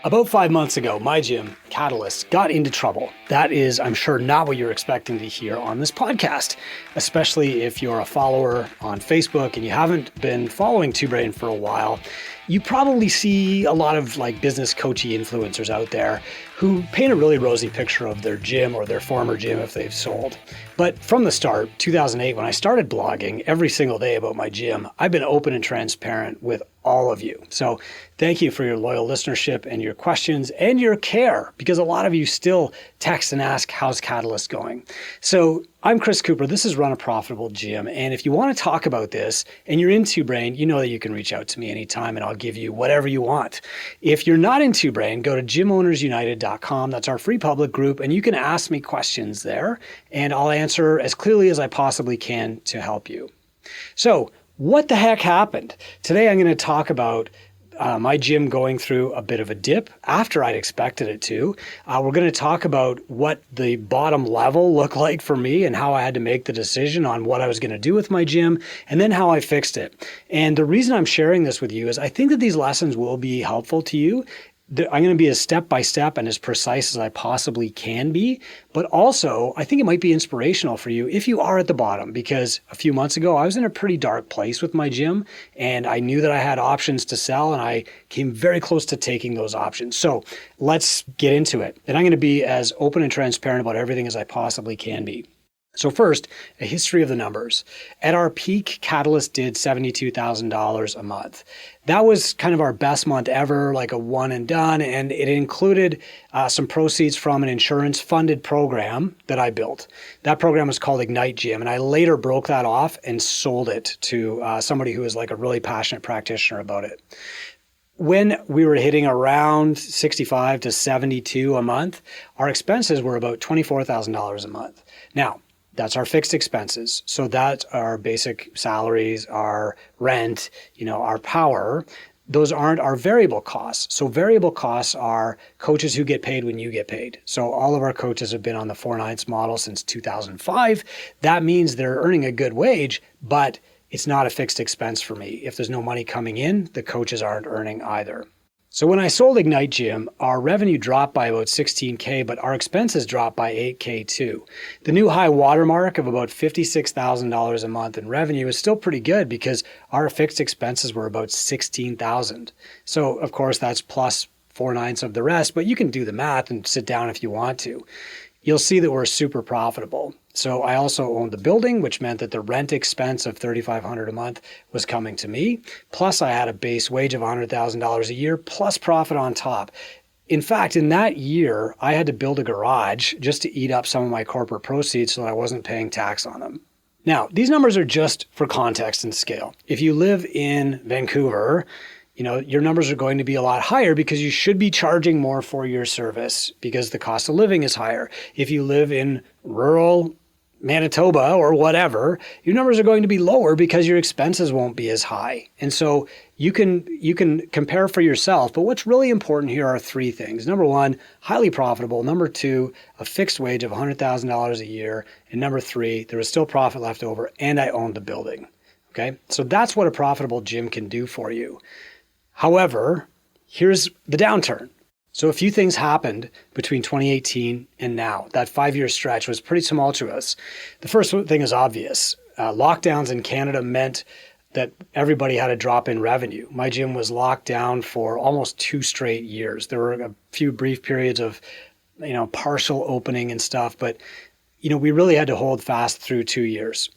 About 5 months ago, my gym, Catalyst, got into trouble. That is, I'm sure, not what you're expecting to hear on this podcast, especially if you're a follower on Facebook and you haven't been following Two Brain for a while. You probably see a lot of business coachy influencers out there who paint a really rosy picture of their gym or their former gym if they've sold. But from the start, 2008, when I started blogging every single day about my gym, I've been open and transparent with all of you. So thank you for your loyal listenership and your questions and your care, because a lot of you still text and ask, how's Catalyst going? So I'm Chris Cooper. This is Run a Profitable Gym. And if you want to talk about this and you're in Two Brain, you know that you can reach out to me anytime and I'll give you whatever you want. If you're not in Two Brain, go to gymownersunited.com. That's our free public group. And you can ask me questions there and I'll answer as clearly as I possibly can to help you. So what the heck happened? Today I'm going to talk about my gym going through a bit of a dip after I'd expected it to. We're going to talk about what the bottom level looked like for me and how I had to make the decision on what I was going to do with my gym and then how I fixed it. And the reason I'm sharing this with you is I think that these lessons will be helpful to you. I'm going to be as step-by-step and as precise as I possibly can be, but also I think it might be inspirational for you if you are at the bottom, because a few months ago I was in a pretty dark place with my gym and I knew that I had options to sell and I came very close to taking those options. So let's get into it. And I'm going to be as open and transparent about everything as I possibly can be. So first, a history of the numbers. At our peak, Catalyst did $72,000 a month. That was kind of our best month ever, like a one and done, and it included some proceeds from an insurance-funded program that I built. That program was called Ignite Gym, and I later broke that off and sold it to somebody who was like a really passionate practitioner about it. When we were hitting around 65 to 72 a month, our expenses were about $24,000 a month. Now, that's our fixed expenses. So that's our basic salaries, our rent, our power. Those aren't our variable costs. So variable costs are coaches who get paid when you get paid. So all of our coaches have been on the 4/9 model since 2005. That means they're earning a good wage, but it's not a fixed expense for me. If there's no money coming in, the coaches aren't earning either. So when I sold Ignite Gym, our revenue dropped by about $16K, but our expenses dropped by $8K too. The new high watermark of about $56,000 a month in revenue is still pretty good because our fixed expenses were about $16,000. So of course that's plus 4/9 of the rest, but you can do the math and sit down if you want to. You'll see that we're super profitable. So I also owned the building, which meant that the rent expense of $3,500 a month was coming to me. Plus I had a base wage of $100,000 a year plus profit on top. In fact, in that year, I had to build a garage just to eat up some of my corporate proceeds so that I wasn't paying tax on them. Now, these numbers are just for context and scale. If you live in Vancouver, your numbers are going to be a lot higher because you should be charging more for your service because the cost of living is higher. If you live in rural Manitoba or whatever, your numbers are going to be lower because your expenses won't be as high. And so you can compare for yourself, but what's really important here are three things. Number one, highly profitable. Number two, a fixed wage of $100,000 a year. And number three, there was still profit left over and I owned the building. Okay. So that's what a profitable gym can do for you. However, here's the downturn. So a few things happened between 2018 and now. That 5-year stretch was pretty tumultuous. The first thing is obvious. Lockdowns in Canada meant that everybody had a drop in revenue. My gym was locked down for almost 2 straight years. There were a few brief periods of, partial opening and stuff, but, we really had to hold fast through 2 years.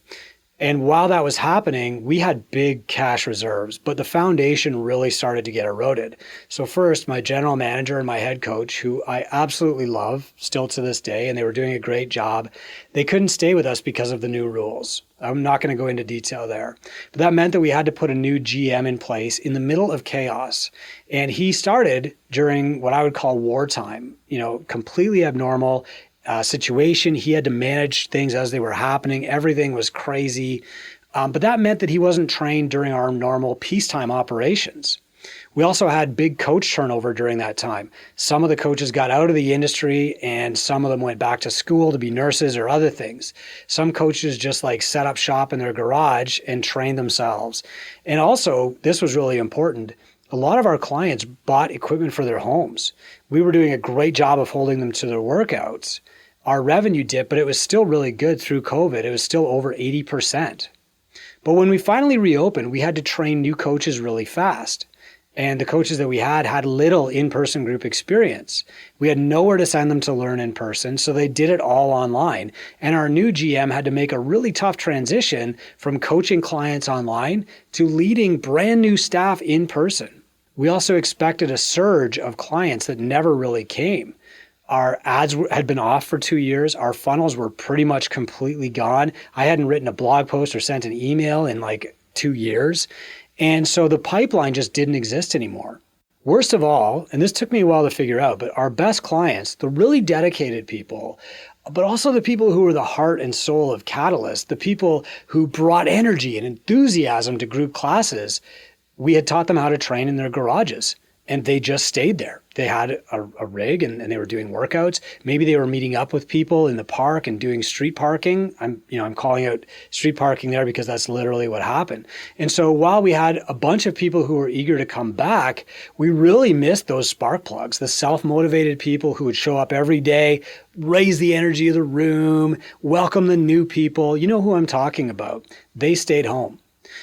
And while that was happening, we had big cash reserves, but the foundation really started to get eroded. So first, my general manager and my head coach, who I absolutely love still to this day, and they were doing a great job, they couldn't stay with us because of the new rules. I'm not going to go into detail there. But that meant that we had to put a new GM in place in the middle of chaos. And he started during what I would call wartime, completely abnormal situation. He had to manage things as they were happening. Everything was crazy. But that meant that he wasn't trained during our normal peacetime operations. We also had big coach turnover during that time. Some of the coaches got out of the industry and some of them went back to school to be nurses or other things. Some coaches just set up shop in their garage and trained themselves. And also, this was really important. A lot of our clients bought equipment for their homes. We were doing a great job of holding them to their workouts. Our revenue dipped, but it was still really good through COVID. It was still over 80%. But when we finally reopened, we had to train new coaches really fast. And the coaches that we had little in-person group experience. We had nowhere to send them to learn in person, so they did it all online. And our new GM had to make a really tough transition from coaching clients online to leading brand new staff in person. We also expected a surge of clients that never really came. Our ads had been off for 2 years. Our funnels were pretty much completely gone. I hadn't written a blog post or sent an email in like 2 years. And so the pipeline just didn't exist anymore. Worst of all, and this took me a while to figure out, but our best clients, the really dedicated people, but also the people who were the heart and soul of Catalyst, the people who brought energy and enthusiasm to group classes, we had taught them how to train in their garages. And they just stayed there. They had a rig and they were doing workouts. Maybe they were meeting up with people in the park and doing street parking. I'm calling out street parking there because that's literally what happened. And so while we had a bunch of people who were eager to come back, we really missed those spark plugs, the self-motivated people who would show up every day, raise the energy of the room, welcome the new people. You know who I'm talking about. They stayed home.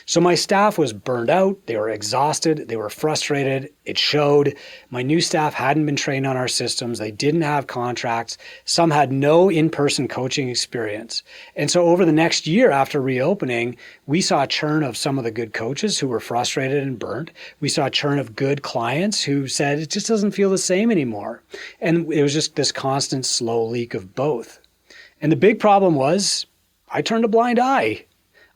So my staff was burned out, they were exhausted, they were frustrated, it showed. My new staff hadn't been trained on our systems, they didn't have contracts, some had no in-person coaching experience. And so over the next year after reopening, we saw a churn of some of the good coaches who were frustrated and burnt. We saw a churn of good clients who said, it just doesn't feel the same anymore. And it was just this constant slow leak of both. And the big problem was, I turned a blind eye.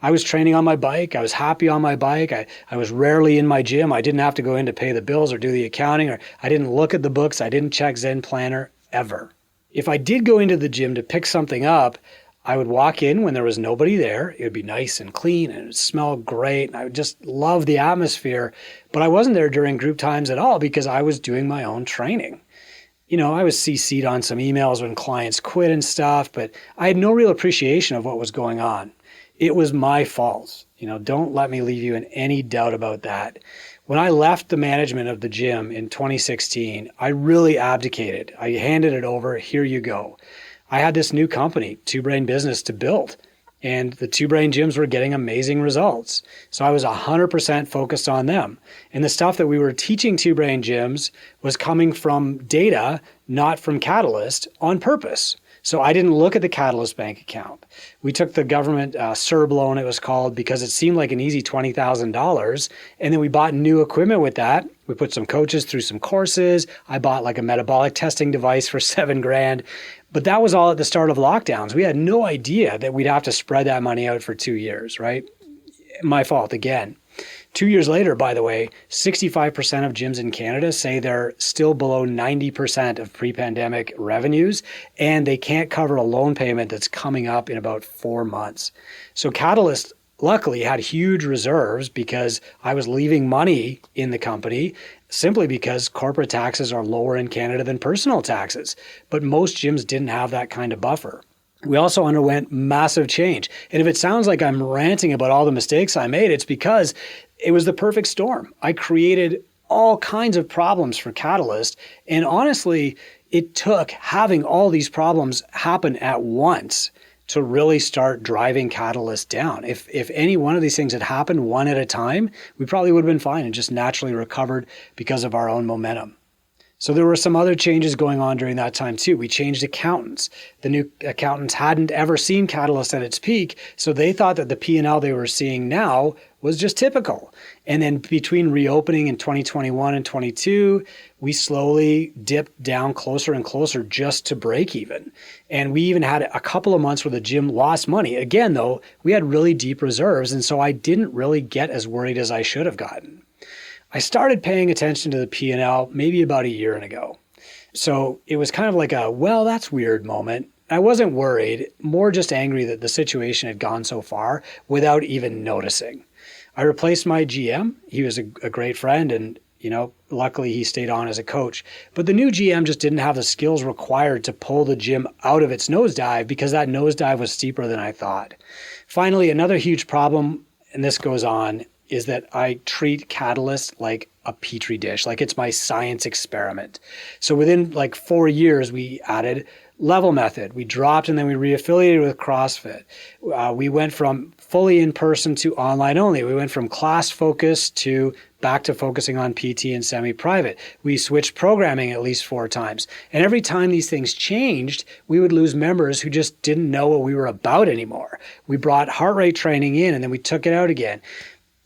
I was training on my bike. I was happy on my bike. I was rarely in my gym. I didn't have to go in to pay the bills or do the accounting, or I didn't look at the books. I didn't check Zen Planner ever. If I did go into the gym to pick something up, I would walk in when there was nobody there. It would be nice and clean and it would smell great. And I would just love the atmosphere. But I wasn't there during group times at all because I was doing my own training. I was CC'd on some emails when clients quit and stuff, but I had no real appreciation of what was going on. It was my fault. Don't let me leave you in any doubt about that. When I left the management of the gym in 2016, I really abdicated. I handed it over. Here you go. I had this new company, Two Brain Business, to build. And the Two Brain gyms were getting amazing results. So I was 100% focused on them. And the stuff that we were teaching Two Brain gyms was coming from data, not from Catalyst, on purpose. So I didn't look at the Catalyst bank account. We took the government CERB loan, it was called, because it seemed like an easy $20,000. And then we bought new equipment with that. We put some coaches through some courses. I bought like a metabolic testing device for $7,000. But that was all at the start of lockdowns. We had no idea that we'd have to spread that money out for 2 years, right? My fault again. 2 years later, by the way, 65% of gyms in Canada say they're still below 90% of pre-pandemic revenues, and they can't cover a loan payment that's coming up in about 4 months. So Catalyst luckily had huge reserves because I was leaving money in the company simply because corporate taxes are lower in Canada than personal taxes. But most gyms didn't have that kind of buffer. We also underwent massive change. And if it sounds like I'm ranting about all the mistakes I made, it's because it was the perfect storm. I created all kinds of problems for Catalyst. And honestly, it took having all these problems happen at once to really start driving Catalyst down. If any one of these things had happened one at a time, we probably would have been fine and just naturally recovered because of our own momentum. So there were some other changes going on during that time too. We changed accountants. The new accountants hadn't ever seen Catalyst at its peak, so they thought that the P&L they were seeing now was just typical. And then between reopening in 2021 and 22, we slowly dipped down closer and closer just to break even. And we even had a couple of months where the gym lost money. Again, though, we had really deep reserves, and so I didn't really get as worried as I should have gotten. I started paying attention to the P&L maybe about a year ago. So it was kind of like a, well, that's weird moment. I wasn't worried, more just angry that the situation had gone so far without even noticing. I replaced my GM. He was a great friend and, luckily he stayed on as a coach. But the new GM just didn't have the skills required to pull the gym out of its nosedive because that nosedive was steeper than I thought. Finally, another huge problem, and this goes on, is that I treat Catalyst like a petri dish, like it's my science experiment. So within like 4 years, we added level method. We dropped and then we reaffiliated with CrossFit. We went from fully in person to online only. We went from class focus to back to focusing on PT and semi-private. We switched programming at least 4 times. And every time these things changed, we would lose members who just didn't know what we were about anymore. We brought heart rate training in and then we took it out again.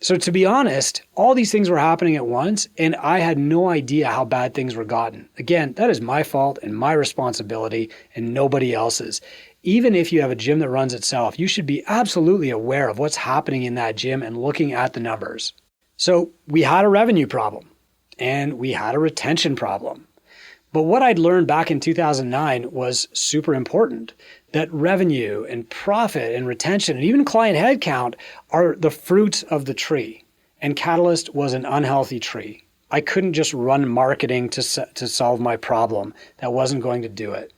So to be honest, all these things were happening at once, and I had no idea how bad things were gotten. Again, that is my fault and my responsibility and nobody else's. Even if you have a gym that runs itself, you should be absolutely aware of what's happening in that gym and looking at the numbers. So we had a revenue problem and we had a retention problem. But what I'd learned back in 2009 was super important, that revenue and profit and retention and even client headcount are the fruits of the tree. And Catalyst was an unhealthy tree. I couldn't just run marketing to solve my problem. That wasn't going to do it.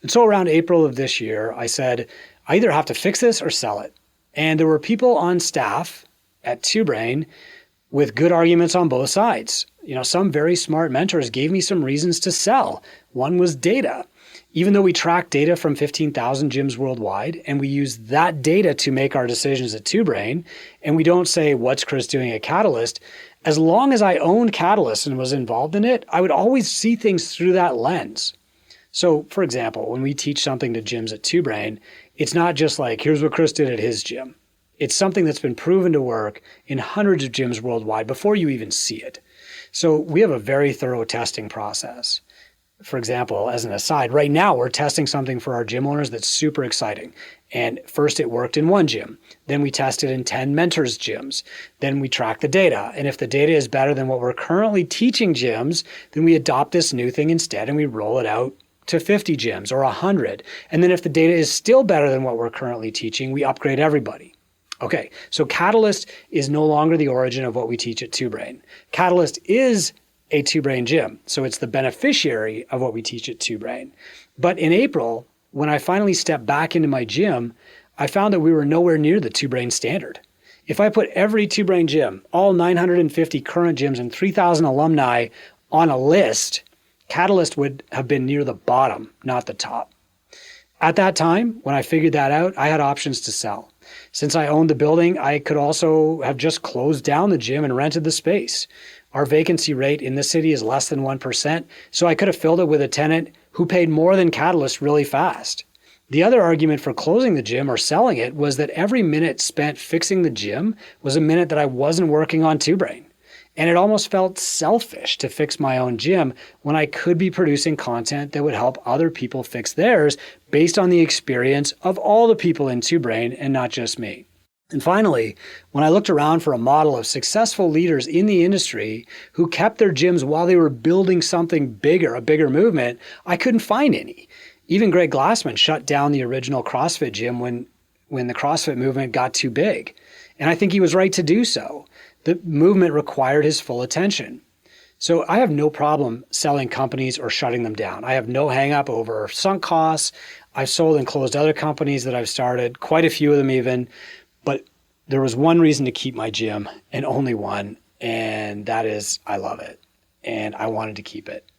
And so around April of this year, I said, I either have to fix this or sell it. And there were people on staff at Two Brain with good arguments on both sides. Some very smart mentors gave me some reasons to sell. One was data. Even though we track data from 15,000 gyms worldwide, and we use that data to make our decisions at Two Brain, and we don't say, what's Chris doing at Catalyst? As long as I owned Catalyst and was involved in it, I would always see things through that lens. So, for example, when we teach something to gyms at Two Brain, it's not just like, here's what Chris did at his gym. It's something that's been proven to work in hundreds of gyms worldwide before you even see it. So we have a very thorough testing process. For example, as an aside, right now we're testing something for our gym owners that's super exciting. And first it worked in one gym. Then we tested in 10 mentors gyms. Then we track the data. And if the data is better than what we're currently teaching gyms, then we adopt this new thing instead and we roll it out to 50 gyms or 100. And then if the data is still better than what we're currently teaching, we upgrade everybody. Okay, so Catalyst is no longer the origin of what we teach at Two Brain. Catalyst is a Two Brain gym, so it's the beneficiary of what we teach at Two Brain. But in April, when I finally stepped back into my gym, I found that we were nowhere near the Two Brain standard. If I put every Two Brain gym, all 950 current gyms and 3,000 alumni on a list, Catalyst would have been near the bottom, not the top. At that time, when I figured that out, I had options to sell. Since I owned the building, I could also have just closed down the gym and rented the space. Our vacancy rate in the city is less than 1%, so I could have filled it with a tenant who paid more than Catalyst really fast. The other argument for closing the gym or selling it was that every minute spent fixing the gym was a minute that I wasn't working on Two Brain. And it almost felt selfish to fix my own gym when I could be producing content that would help other people fix theirs based on the experience of all the people in Two Brain and not just me. And finally, when I looked around for a model of successful leaders in the industry who kept their gyms while they were building something bigger, a bigger movement, I couldn't find any. Even Greg Glassman shut down the original CrossFit gym when the CrossFit movement got too big. And I think he was right to do so. The movement required his full attention. So I have no problem selling companies or shutting them down. I have no hang up over sunk costs. I've sold and closed other companies that I've started, quite a few of them even. But there was one reason to keep my gym, and only one, and that is I love it. And I wanted to keep it.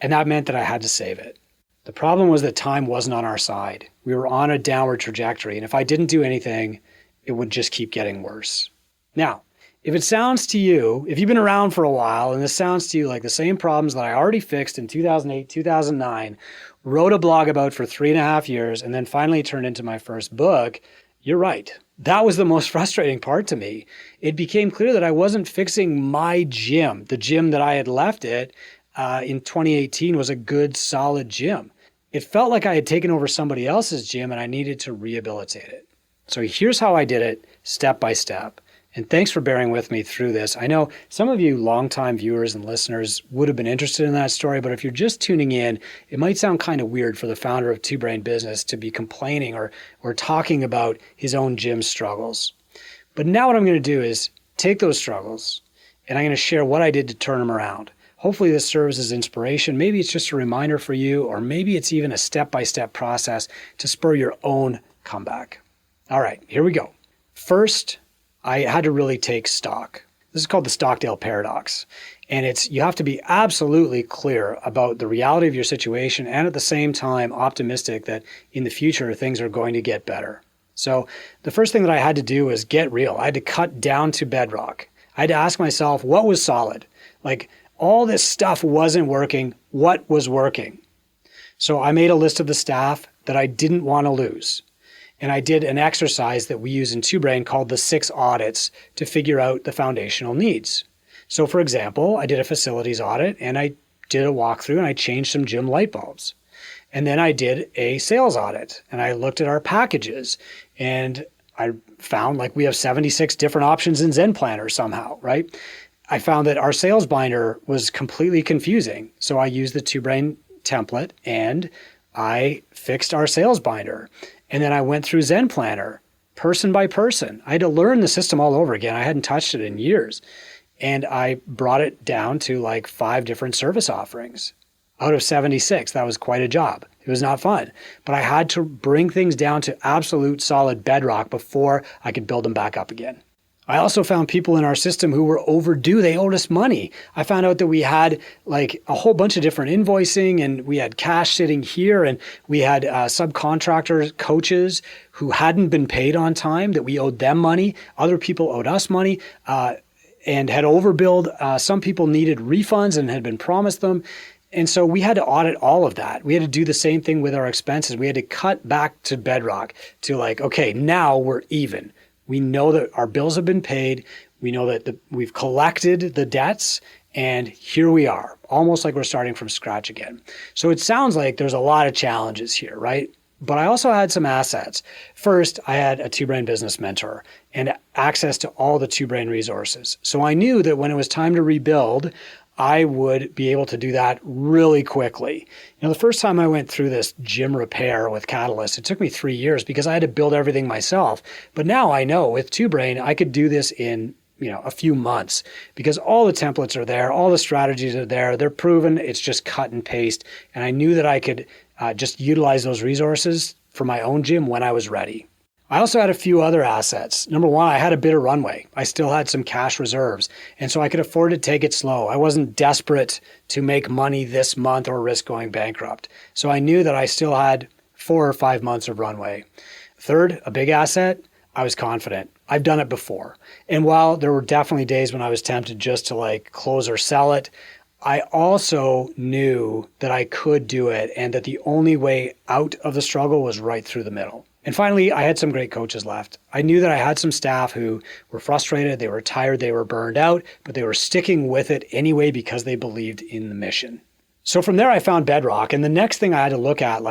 And that meant that I had to save it. The problem was that time wasn't on our side. We were on a downward trajectory, and if I didn't do anything, it would just keep getting worse. Now, if it sounds to you, if you've been around for a while and this sounds to you like the same problems that I already fixed in 2008, 2009, wrote a blog about for 3.5 years, and then finally turned into my first book, you're right. That was the most frustrating part to me. It became clear that I wasn't fixing my gym. The gym that I had left it in 2018 was a good, solid gym. It felt like I had taken over somebody else's gym and I needed to rehabilitate it. So here's how I did it, step by step. And thanks for bearing with me through this. I know some of you longtime viewers and listeners would have been interested in that story, but if you're just tuning in, it might sound kind of weird for the founder of Two Brain Business to be complaining or talking about his own gym struggles. But now what I'm going to do is take those struggles and I'm going to share what I did to turn them around. Hopefully this serves as inspiration. Maybe it's just a reminder for you, or maybe it's even a step-by-step process to spur your own comeback. All right, here we go. First, I had to really take stock. This is called the Stockdale paradox. And you have to be absolutely clear about the reality of your situation and at the same time optimistic that in the future things are going to get better. So the first thing that I had to do was get real. I had to cut down to bedrock. I had to ask myself, what was solid? Like, all this stuff wasn't working. What was working? So I made a list of the staff that I didn't want to lose. And I did an exercise that we use in Two Brain called the 6 audits to figure out the foundational needs. So for example, I did a facilities audit and I did a walkthrough and I changed some gym light bulbs. And then I did a sales audit and I looked at our packages and I found like we have 76 different options in Zen Planner somehow, right? I found that our sales binder was completely confusing. So I used the Two Brain template and I fixed our sales binder. And then I went through Zen Planner person by person. I had to learn the system all over again. I hadn't touched it in years. And I brought it down to like 5 different service offerings out of 76. That was quite a job. It was not fun, but I had to bring things down to absolute solid bedrock before I could build them back up again. I also found people in our system who were overdue. They owed us money. I found out that we had like a whole bunch of different invoicing and we had cash sitting here and we had subcontractors, coaches who hadn't been paid on time, that we owed them money. Other people owed us money and had overbilled. Some people needed refunds and had been promised them. And so we had to audit all of that. We had to do the same thing with our expenses. We had to cut back to bedrock to like, okay, now we're even. We know that our bills have been paid. We know that we've collected the debts, and here we are, almost like we're starting from scratch again. So it sounds like there's a lot of challenges here, right? But I also had some assets. First, I had a Two Brain business mentor and access to all the Two Brain resources. So I knew that when it was time to rebuild, I would be able to do that really quickly. You know, the first time I went through this gym repair with Catalyst, it took me 3 years because I had to build everything myself. But now I know with Two Brain, I could do this in, a few months because all the templates are there, all the strategies are there, they're proven, it's just cut and paste. And I knew that I could just utilize those resources for my own gym when I was ready. I also had a few other assets. Number one, I had a bit of runway. I still had some cash reserves, and so I could afford to take it slow. I wasn't desperate to make money this month or risk going bankrupt. So I knew that I still had 4 or 5 months of runway. Third, a big asset, I was confident. I've done it before. And while there were definitely days when I was tempted just to like close or sell it, I also knew that I could do it and that the only way out of the struggle was right through the middle. And finally, I had some great coaches left. I knew that I had some staff who were frustrated, they were tired, they were burned out, but they were sticking with it anyway because they believed in the mission. So from there, I found bedrock. And the next thing I had to look at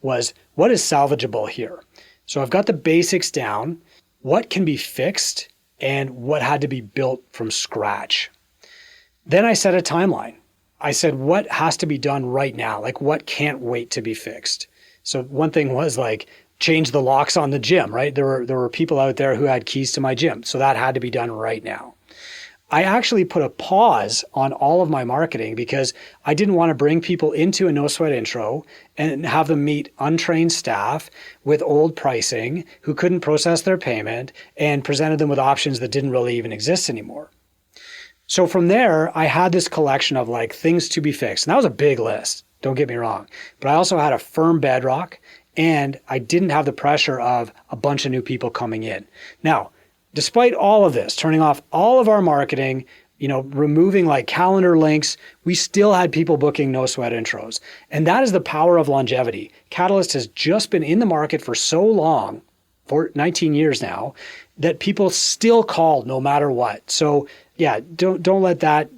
was what is salvageable here? So I've got the basics down, what can be fixed and what had to be built from scratch. Then I set a timeline. I said, what has to be done right now? Like what can't wait to be fixed? So one thing was like, change the locks on the gym, right? There were people out there who had keys to my gym. So that had to be done right now. I actually put a pause on all of my marketing because I didn't want to bring people into a no sweat intro and have them meet untrained staff with old pricing who couldn't process their payment and presented them with options that didn't really even exist anymore. So from there, I had this collection of like things to be fixed. And that was a big list. Don't get me wrong. But I also had a firm bedrock. And I didn't have the pressure of a bunch of new people coming in. Now, despite all of this, turning off all of our marketing, removing like calendar links, we still had people booking no sweat intros. And that is the power of longevity. Catalyst has just been in the market for so long, for 19 years now, that people still call no matter what. So yeah, don't let that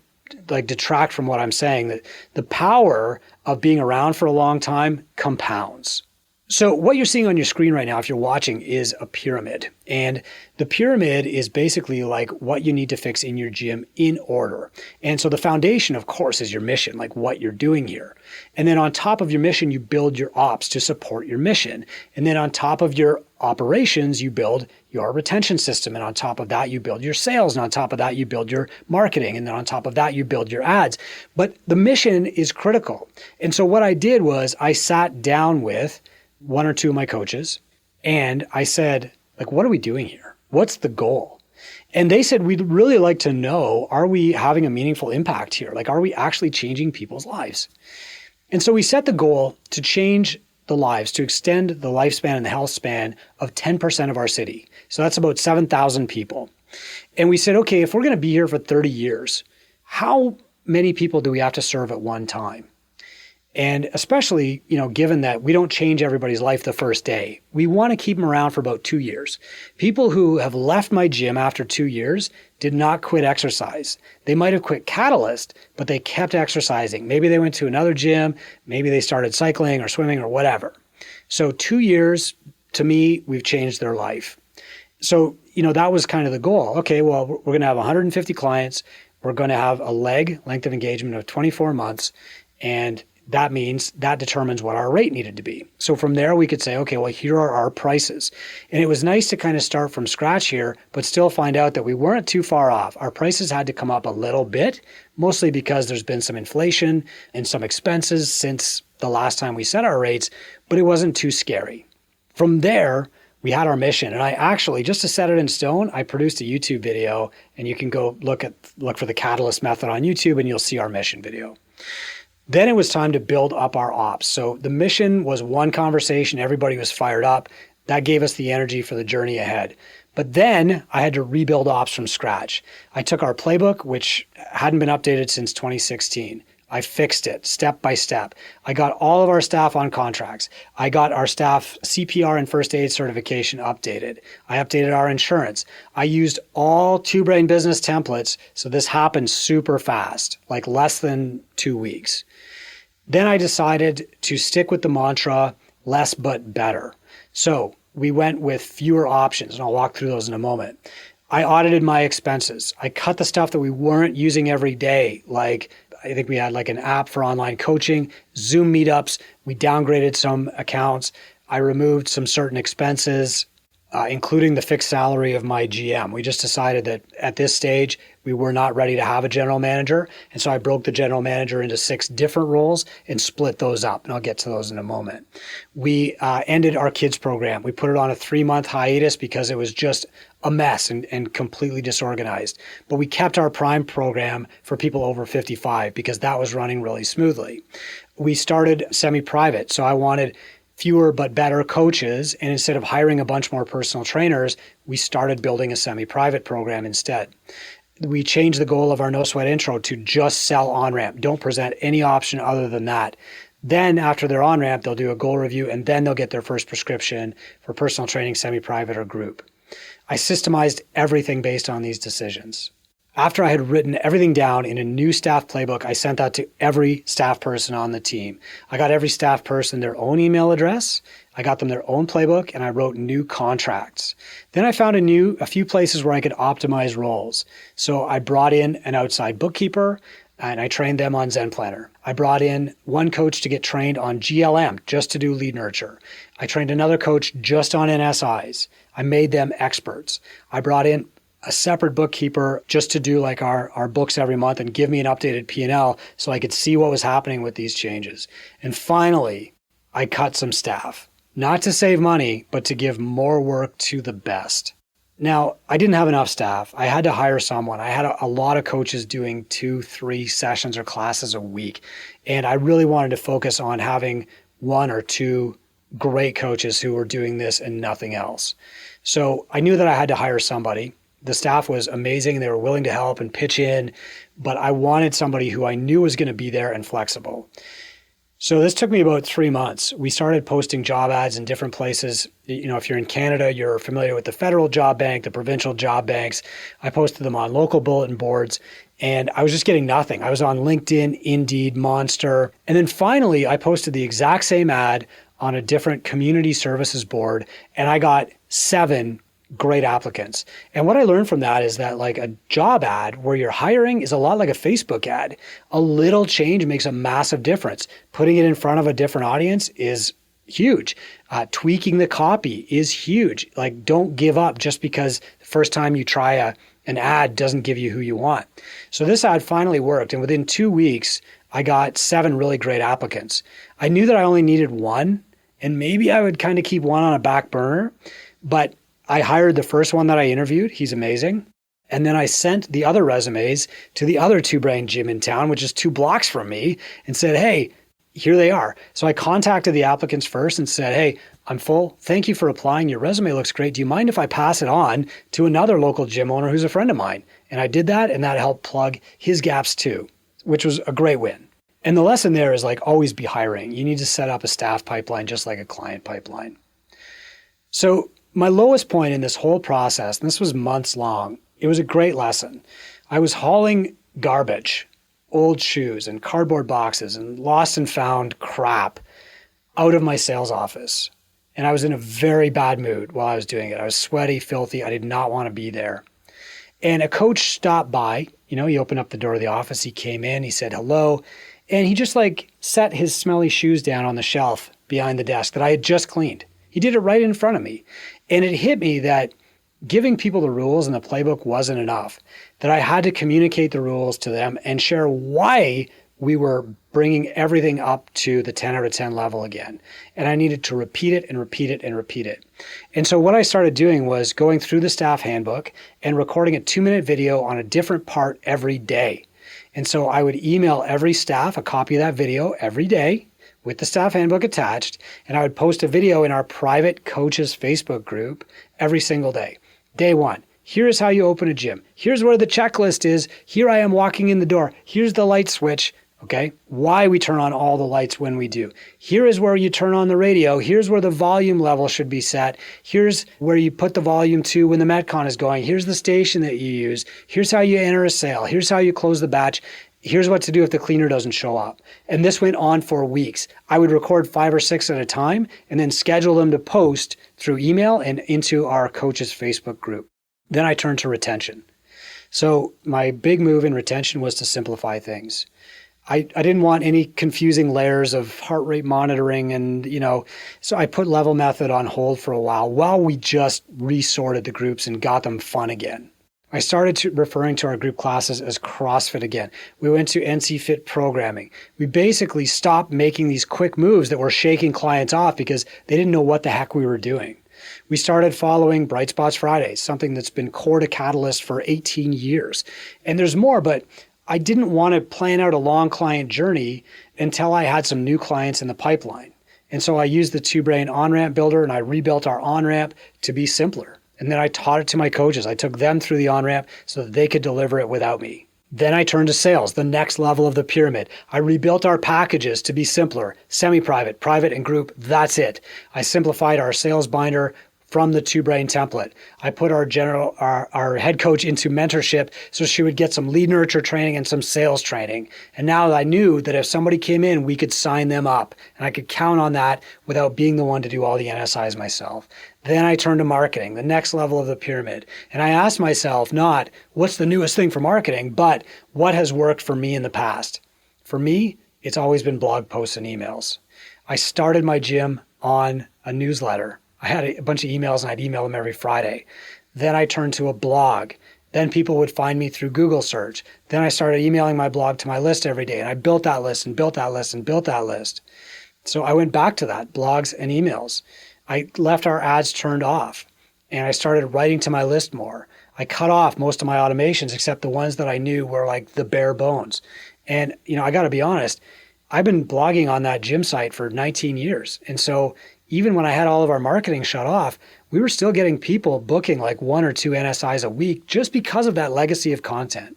like detract from what I'm saying, that the power of being around for a long time compounds. So what you're seeing on your screen right now, if you're watching, is a pyramid. And the pyramid is basically like what you need to fix in your gym in order. And so the foundation, of course, is your mission, like what you're doing here. And then on top of your mission, you build your ops to support your mission. And then on top of your operations, you build your retention system. And on top of that, you build your sales. And on top of that, you build your marketing. And then on top of that, you build your ads. But the mission is critical. And so what I did was I sat down with 1 or 2 of my coaches and I said, like, what are we doing here? What's the goal? And they said, we'd really like to know, are we having a meaningful impact here? Like, are we actually changing people's lives? And so we set the goal to change the lives, to extend the lifespan and the health span of 10% of our city. So that's about 7,000 people. And we said, okay, if we're going to be here for 30 years, how many people do we have to serve at one time? And especially, given that we don't change everybody's life the first day, we want to keep them around for about 2 years. People who have left my gym after 2 years did not quit exercise. They might have quit Catalyst, but they kept exercising. Maybe they went to another gym, maybe they started cycling or swimming or whatever. So 2 years, to me, we've changed their life. So, that was kind of the goal. Okay, well, we're going to have 150 clients. We're going to have a length of engagement of 24 months. And that means that determines what our rate needed to be. So from there, we could say, okay, well, here are our prices. And it was nice to kind of start from scratch here, but still find out that we weren't too far off. Our prices had to come up a little bit, mostly because there's been some inflation and some expenses since the last time we set our rates, but it wasn't too scary. From there, we had our mission. And I actually, just to set it in stone, I produced a YouTube video, and you can go look for the Catalyst method on YouTube and you'll see our mission video. Then it was time to build up our ops. So the mission was one conversation. Everybody was fired up. That gave us the energy for the journey ahead. But then I had to rebuild ops from scratch. I took our playbook, which hadn't been updated since 2016. I fixed it step by step. I got all of our staff on contracts. I got our staff CPR and first aid certification updated. I updated our insurance. I used all Two Brain Business templates. So this happened super fast, like less than 2 weeks. Then I decided to stick with the mantra, less but better. So we went with fewer options, and I'll walk through those in a moment. I audited my expenses. I cut the stuff that we weren't using every day, like I think we had like an app for online coaching, Zoom meetups. We downgraded some accounts. I removed some certain expenses, including the fixed salary of my GM. We just decided that at this stage, we were not ready to have a general manager. And so I broke the general manager into 6 different roles and split those up. And I'll get to those in a moment. We ended our kids program. We put it on a 3-month hiatus because it was just a mess and completely disorganized. But we kept our prime program for people over 55 because that was running really smoothly. We started semi-private. So I wanted fewer but better coaches. And instead of hiring a bunch more personal trainers, we started building a semi-private program instead. We changed the goal of our No Sweat Intro to just sell on-ramp. Don't present any option other than that. Then after they're on-ramp, they'll do a goal review, and then they'll get their first prescription for personal training, semi-private or group. I systemized everything based on these decisions. After I had written everything down in a new staff playbook, I sent that to every staff person on the team. I got every staff person their own email address. I got them their own playbook, and I wrote new contracts. Then I found a few places where I could optimize roles. So I brought in an outside bookkeeper, and I trained them on Zen Planner. I brought in one coach to get trained on GLM, just to do lead nurture. I trained another coach just on NSIs. I made them experts. I brought in a separate bookkeeper just to do like our books every month and give me an updated P&L so I could see what was happening with these changes. And finally, I cut some staff, not to save money, but to give more work to the best. Now, I didn't have enough staff. I had to hire someone. I had a lot of coaches doing 2-3 sessions or classes a week. And I really wanted to focus on having 1 or 2 great coaches who were doing this and nothing else. So I knew that I had to hire somebody. The staff was amazing. They were willing to help and pitch in, but I wanted somebody who I knew was going to be there and flexible. So this took me about 3 months. We started posting job ads in different places. If you're in Canada, you're familiar with the federal job bank, the provincial job banks. I posted them on local bulletin boards, and I was just getting nothing. I was on LinkedIn, Indeed, Monster. And then finally, I posted the exact same ad on a different community services board, and I got 7 great applicants. And what I learned from that is that like a job ad where you're hiring is a lot like a Facebook ad. A little change makes a massive difference. Putting it in front of a different audience is huge. Tweaking the copy is huge. Like, don't give up just because the first time you try an ad doesn't give you who you want. So this ad finally worked. And within 2 weeks, I got 7 really great applicants. I knew that I only needed 1, and maybe I would kind of keep 1 on a back burner, but I hired the first one that I interviewed. He's amazing. And then I sent the other resumes to the other Two Brain gym in town, which is 2 blocks from me, and said, hey, here they are. So I contacted the applicants first and said, hey, I'm full. Thank you for applying. Your resume looks great. Do you mind if I pass it on to another local gym owner who's a friend of mine? And I did that, and that helped plug his gaps too, which was a great win. And the lesson there is like always be hiring. You need to set up a staff pipeline just like a client pipeline. So my lowest point in this whole process, and this was months long, it was a great lesson. I was hauling garbage, old shoes and cardboard boxes and lost and found crap out of my sales office. And I was in a very bad mood while I was doing it. I was sweaty, filthy. I did not want to be there. And a coach stopped by. He opened up the door of the office. He came in. He said hello. And he just set his smelly shoes down on the shelf behind the desk that I had just cleaned. He did it right in front of me. And it hit me that giving people the rules and the playbook wasn't enough, that I had to communicate the rules to them and share why we were bringing everything up to the 10 out of 10 level again. And I needed to repeat it and repeat it and repeat it. And so what I started doing was going through the staff handbook and recording a 2-minute video on a different part every day. And so I would email every staff a copy of that video every day with the staff handbook attached, and I would post a video in our private coaches Facebook group every single day. Day 1, here is how you open a gym. Here's where the checklist is. Here I am walking in the door. Here's the light switch. Okay, why we turn on all the lights when we do. Here is where you turn on the radio. Here's where the volume level should be set. Here's where you put the volume to when the Metcon is going. Here's the station that you use. Here's how you enter a sale. Here's how you close the batch. Here's what to do if the cleaner doesn't show up. And this went on for weeks. I would record 5 or 6 at a time and then schedule them to post through email and into our coaches Facebook group. Then I turned to retention. So my big move in retention was to simplify things. I didn't want any confusing layers of heart rate monitoring and, so I put level method on hold for a while we just resorted the groups and got them fun again. I started referring to our group classes as CrossFit again. We went to NC Fit programming. We basically stopped making these quick moves that were shaking clients off because they didn't know what the heck we were doing. We started following Bright Spots Fridays, something that's been core to Catalyst for 18 years. And there's more, but I didn't want to plan out a long client journey until I had some new clients in the pipeline. And so I used the Two Brain on-ramp builder and I rebuilt our on-ramp to be simpler. And then I taught it to my coaches. I took them through the on-ramp so that they could deliver it without me. Then I turned to sales, the next level of the pyramid. I rebuilt our packages to be simpler, semi-private, private, and group. That's it. I simplified our sales binder from the Two Brain template. I put our head coach into mentorship so she would get some lead nurture training and some sales training. And now I knew that if somebody came in, we could sign them up and I could count on that without being the one to do all the NSIs myself. Then I turned to marketing, the next level of the pyramid. And I asked myself not what's the newest thing for marketing, but what has worked for me in the past. For me, it's always been blog posts and emails. I started my gym on a newsletter. I had a bunch of emails and I'd email them every Friday. Then I turned to a blog. Then people would find me through Google search. Then I started emailing my blog to my list every day and I built that list and built that list and built that list. So I went back to that, blogs and emails. I left our ads turned off and I started writing to my list more. I cut off most of my automations except the ones that I knew were like the bare bones. And, I got to be honest, I've been blogging on that gym site for 19 years. And so even when I had all of our marketing shut off, we were still getting people booking like 1 or 2 NSIs a week just because of that legacy of content.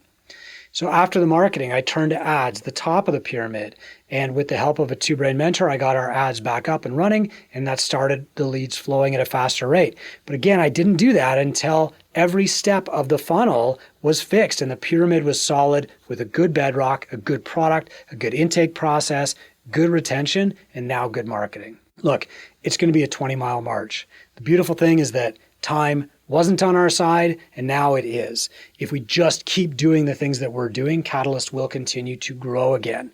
So after the marketing, I turned to ads, the top of the pyramid. And with the help of a Two Brain mentor, I got our ads back up and running, and that started the leads flowing at a faster rate. But again, I didn't do that until every step of the funnel was fixed and the pyramid was solid with a good bedrock, a good product, a good intake process, good retention, and now good marketing. Look, it's going to be a 20-mile march. The beautiful thing is that time wasn't on our side, and now it is. If we just keep doing the things that we're doing, Catalyst will continue to grow again.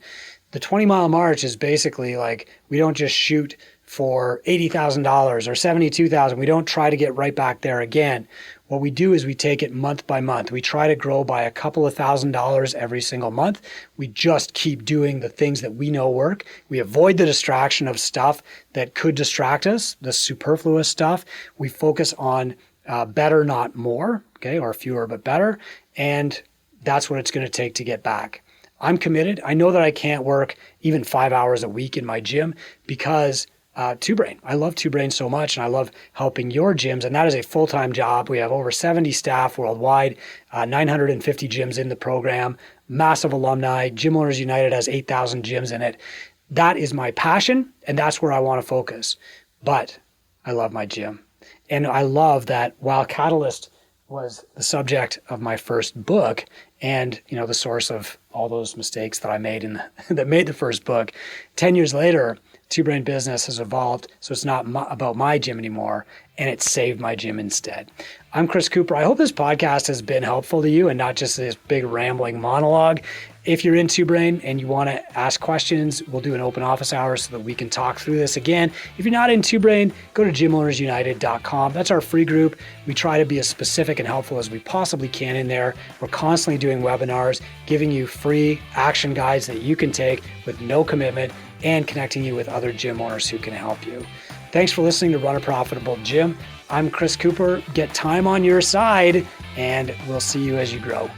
The 20-mile march is basically like we don't just shoot for $80,000 or $72,000. We don't try to get right back there again. What we do is we take it month by month. We try to grow by a couple of $1,000s every single month. We just keep doing the things that we know work. We avoid the distraction of stuff that could distract us, the superfluous stuff. We focus on better, not more, okay, or fewer but better. And that's what it's going to take to get back. I'm committed. I know that I can't work even 5 hours a week in my gym because Two Brain. I love Two Brain so much, and I love helping your gyms, and that is a full-time job. We have over 70 staff worldwide, 950 gyms in the program, massive alumni. Gym Owners United has 8,000 gyms in it. That is my passion, and that's where I want to focus. But I love my gym. And I love that while Catalyst was the subject of my first book and, the source of all those mistakes that I made that made the first book, 10 years later, Two Brain Business has evolved, so it's not about my gym anymore, and it saved my gym instead. I'm Chris Cooper. I hope this podcast has been helpful to you and not just this big rambling monologue. If you're in Two Brain and you want to ask questions, we'll do an open office hour so that we can talk through this again. If you're not in Two Brain, go to gymownersunited.com. That's our free group. We try to be as specific and helpful as we possibly can in there. We're constantly doing webinars, giving you free action guides that you can take with no commitment and connecting you with other gym owners who can help you. Thanks for listening to Run a Profitable Gym. I'm Chris Cooper. Get time on your side, and we'll see you as you grow.